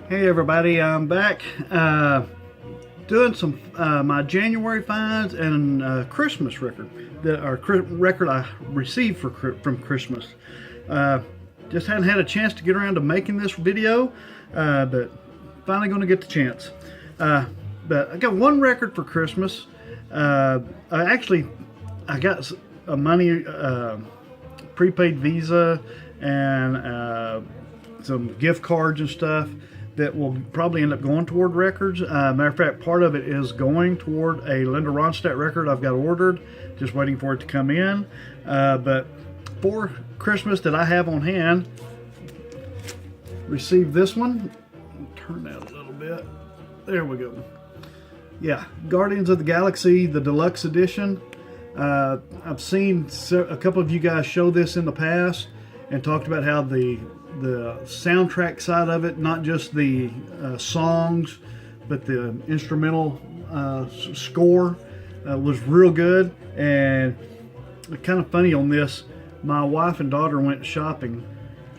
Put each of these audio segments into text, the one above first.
Hey everybody, I'm back doing some my January finds and Christmas record record I received from Christmas. Just hadn't had a chance to get around to making this video, but finally going to get the chance. But I got one record for Christmas. I got a money prepaid Visa and some gift cards and stuff that will probably end up going toward records. Matter of fact, part of it is going toward a Linda Ronstadt record I've got ordered, just waiting for it to come in. But for Christmas that I have on hand, received this one. Turn that a little bit. There we go. Yeah, Guardians of the Galaxy, the deluxe edition. I've seen a couple of you guys show this in the past and talked about how the soundtrack side of it, not just the songs, but the instrumental score was real good. And kind of funny on this, my wife and daughter went shopping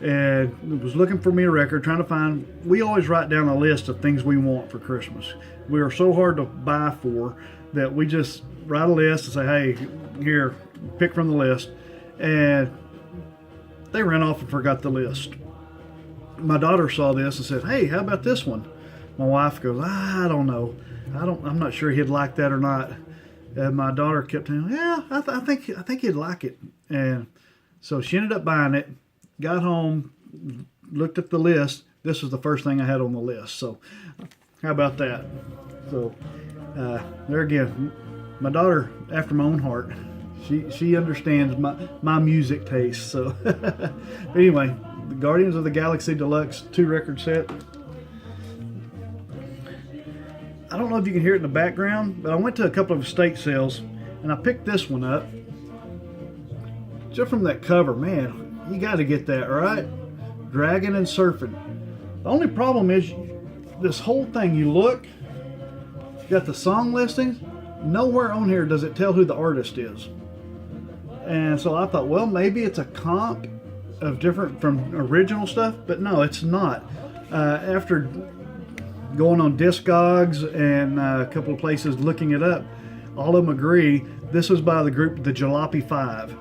and was looking for me a record, trying to find. We always write down a list of things we want for Christmas. We are so hard to buy for that we just write a list and say, hey, here, pick from the list. And they ran off and forgot the list. My daughter saw this and said, hey, how about this one? My wife goes, I don't know. I'm not sure he'd like that or not. And my daughter kept saying, yeah, I think he'd like it. And so she ended up buying it, got home, looked at the list. This was the first thing I had on the list. So how about that? So there again, my daughter, after my own heart, she understands my music taste. So anyway, the Guardians of the Galaxy Deluxe 2 record set. I don't know if you can hear it in the background, but I went to a couple of estate sales and I picked this one up. Just from that cover, man, you got to get that, right? Dragon and Surfing. The only problem is this whole thing, you look, you got the song listings, nowhere on here does it tell who the artist is. And so I thought, well, maybe it's a comp of different from original stuff, but no, it's not. After going on Discogs and a couple of places looking it up, all of them agree this was by the group the Jalopy 5,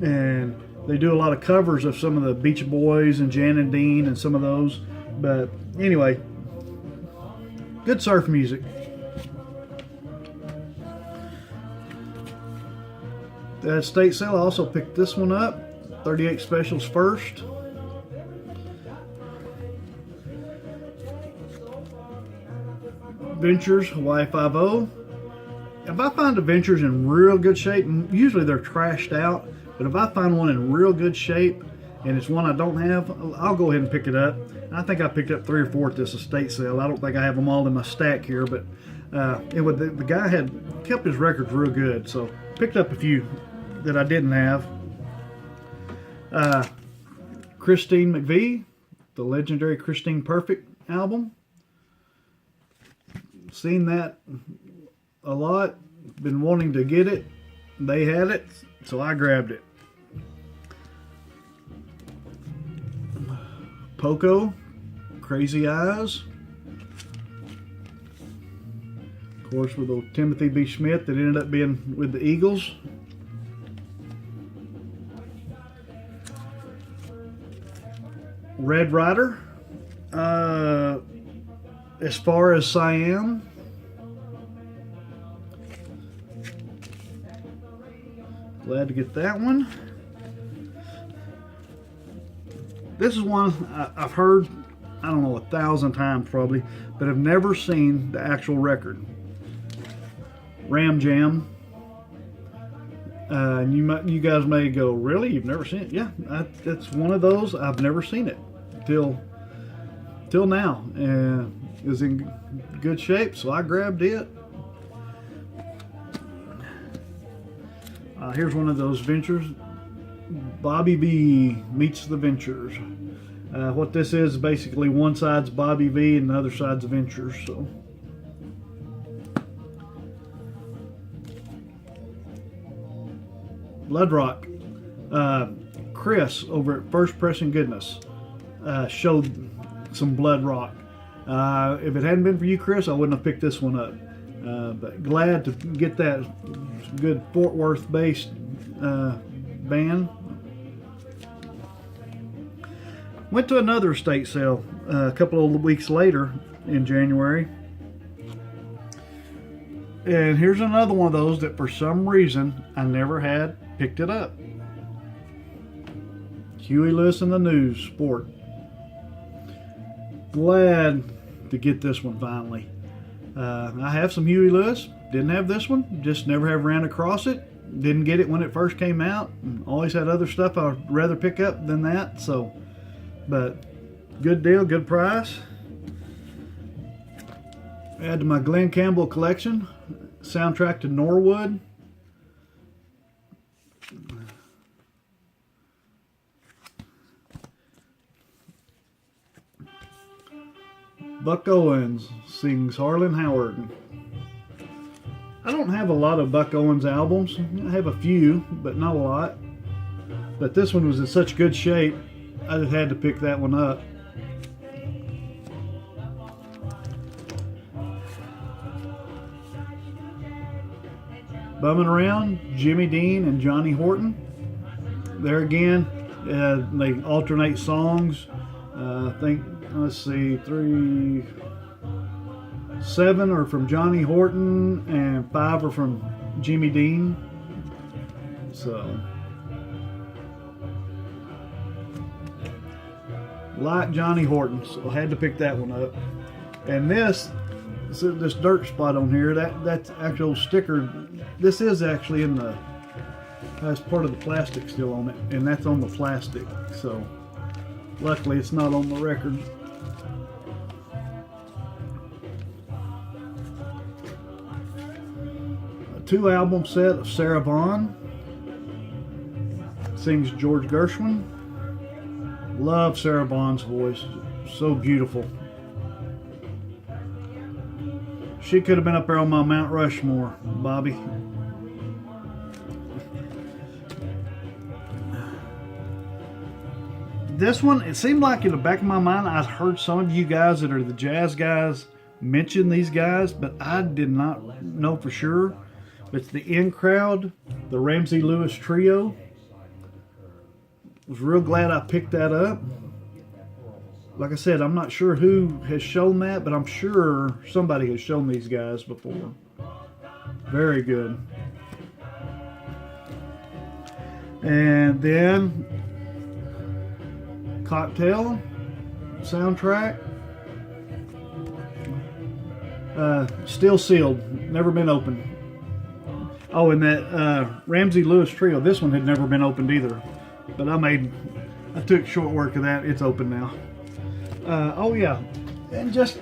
and they do a lot of covers of some of the Beach Boys and Jan and Dean and some of those. But anyway, good surf music. The estate sale, I also picked this one up. 38 Specials First. Ventures Hawaii 5-0. If I find the Ventures in real good shape, usually they're trashed out, but if I find one in real good shape and it's one I don't have, I'll go ahead and pick it up. I think I picked up 3 or 4 at this estate sale. I don't think I have them all in my stack here, but the guy had kept his records real good, so picked up a few that I didn't have. Christine McVie, the legendary Christine Perfect album. Seen that a lot, been wanting to get it. They had it, so I grabbed it. Poco, Crazy Eyes. Of course, with old Timothy B. Schmidt that ended up being with the Eagles. Red Rider, As Far as Siam, glad to get that one. This is one I've heard, I don't know, 1,000 times probably, but I've never seen the actual record. Ram Jam. You guys may go, really? You've never seen it? Yeah, that's one of those. I've never seen it till now, and it was in good shape, so I grabbed it. Here's one of those Ventures. Bobby B meets the Ventures. What this is basically one side's Bobby V and the other side's Ventures. So. Blood Rock. Chris over at First Pressing Goodness showed some Blood Rock. If it hadn't been for you, Chris, I wouldn't have picked this one up. But glad to get that good Fort Worth based band. Went to another estate sale a couple of weeks later in January. And here's another one of those that for some reason I never had picked it up. Huey Lewis and the News, Sport. Glad to get this one finally. I have some Huey Lewis. Didn't have this one. Just never have ran across it. Didn't get it when it first came out. Always had other stuff I'd rather pick up than that. So, but good deal, good price. Add to my Glen Campbell collection. Soundtrack to Norwood. Buck Owens sings Harlan Howard. I don't have a lot of Buck Owens albums. I have a few, but not a lot. But this one was in such good shape, I just had to pick that one up. Bumming Around, Jimmy Dean and Johnny Horton. There again, they alternate songs. I think, let's see, 7 are from Johnny Horton and 5 are from Jimmy Dean. So, like Johnny Horton, so I had to pick that one up. And this dirt spot on here, that's actual sticker. This is actually in the, has part of the plastic still on it, and that's on the plastic. So, luckily it's not on the record. A 2-album set of Sarah Vaughan. Sings George Gershwin. Love Sarah Vaughan's voice. So beautiful. She could have been up there on my Mount Rushmore, Bobby. This one, it seemed like in the back of my mind, I'd heard some of you guys that are the jazz guys mention these guys, but I did not know for sure. It's the In Crowd, the Ramsey Lewis Trio. Was real glad I picked that up. Like I said, I'm not sure who has shown that, but I'm sure somebody has shown these guys before. Very good. And then Cocktail soundtrack. Still sealed, never been opened. Oh, and that Ramsey Lewis Trio, this one had never been opened either. But I took short work of that. It's open now. Oh yeah, and just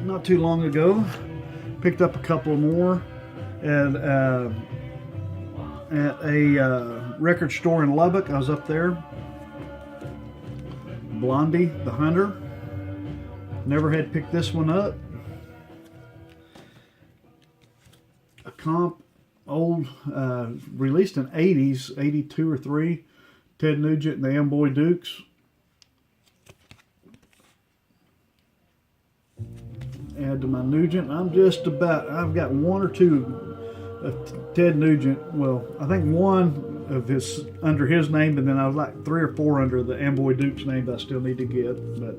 not too long ago, picked up a couple more at a record store in Lubbock. I was up there. Blondie, The Hunter. Never had picked this one up. A comp, old, released in 80s, 82 or 3. Ted Nugent and the Amboy Dukes. Add to my Nugent. I've got 1 or 2 of Ted Nugent. Well, I think 1 of his under his name, and then I was like 3 or 4 under the Amboy Dukes name that I still need to get. But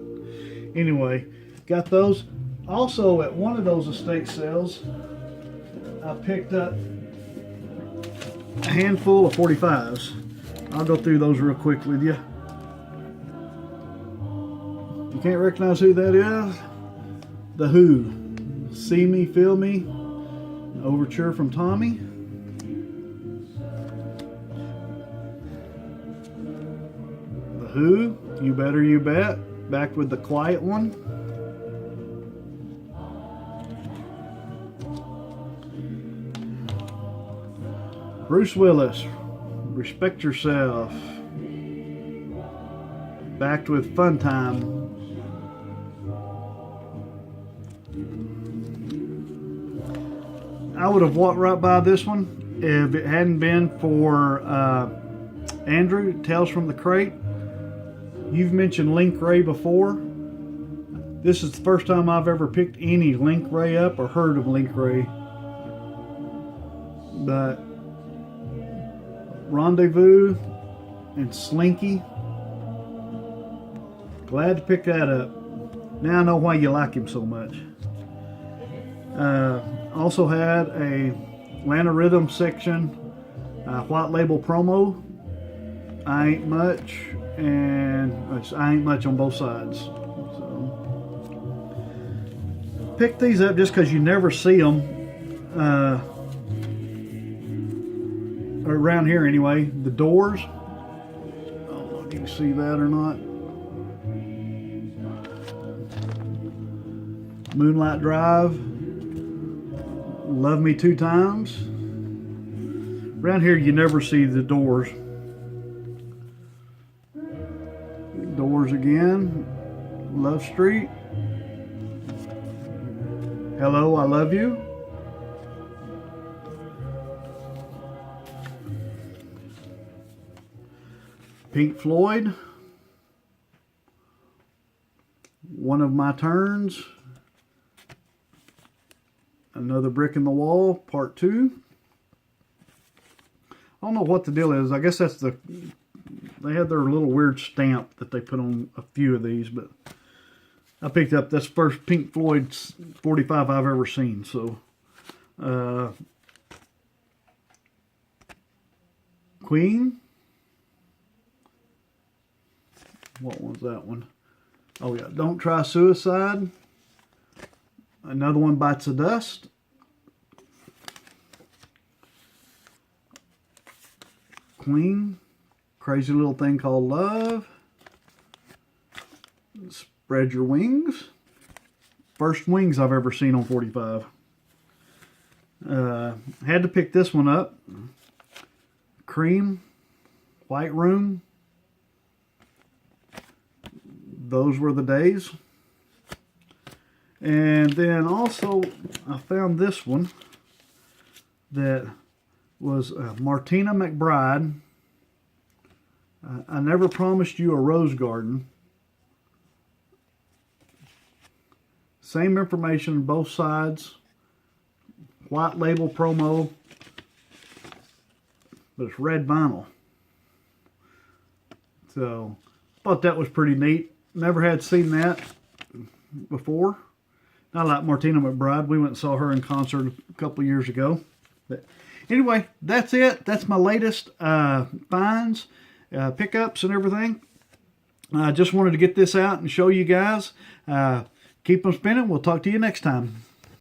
anyway, got those. Also, at one of those estate sales, I picked up a handful of 45s. I'll go through those real quick with you. You can't recognize who that is? The Who. See Me, Feel Me. An overture from Tommy. The Who. You Better You Bet. Back with the Quiet One. Bruce Willis. Respect Yourself. Backed with Fun Time. I would have walked right by this one if it hadn't been for Andrew, Tales from the Crate. You've mentioned Link Ray before. This is the first time I've ever picked any Link Ray up or heard of Link Ray. But Rendezvous and Slinky, glad to pick that up. Now I know why you like him so much. Also had a Atlanta Rhythm section white label promo. I ain't much, and I ain't much on both sides. So pick these up just because you never see them around here anyway. The Doors. I don't know if you can see that or not. Moonlight Drive. Love Me Two Times. Around here you never see the Doors. Doors again. Love Street. Hello, I Love You. Pink Floyd. One of My Turns. Another Brick in the Wall, Part 2. I don't know what the deal is. I guess that's they had their little weird stamp that they put on a few of these, but I picked up this first Pink Floyd 45 I've ever seen. So, Queen. What was that one? Oh yeah, Don't Try Suicide. Another one, Bites the Dust. Queen, Crazy Little Thing Called Love. Spread Your Wings. First Wings I've ever seen on 45. Had to pick this one up. Cream, White Room. Those Were the Days. And then also I found this one that was Martina McBride. I Never Promised You a Rose Garden. Same information on both sides. White label promo. But it's red vinyl. So, thought that was pretty neat. Never had seen that before. I like Martina McBride. We went and saw her in concert a couple of years ago. But anyway, that's it. That's my latest finds, pickups and everything. I just wanted to get this out and show you guys. Keep them spinning. We'll talk to you next time.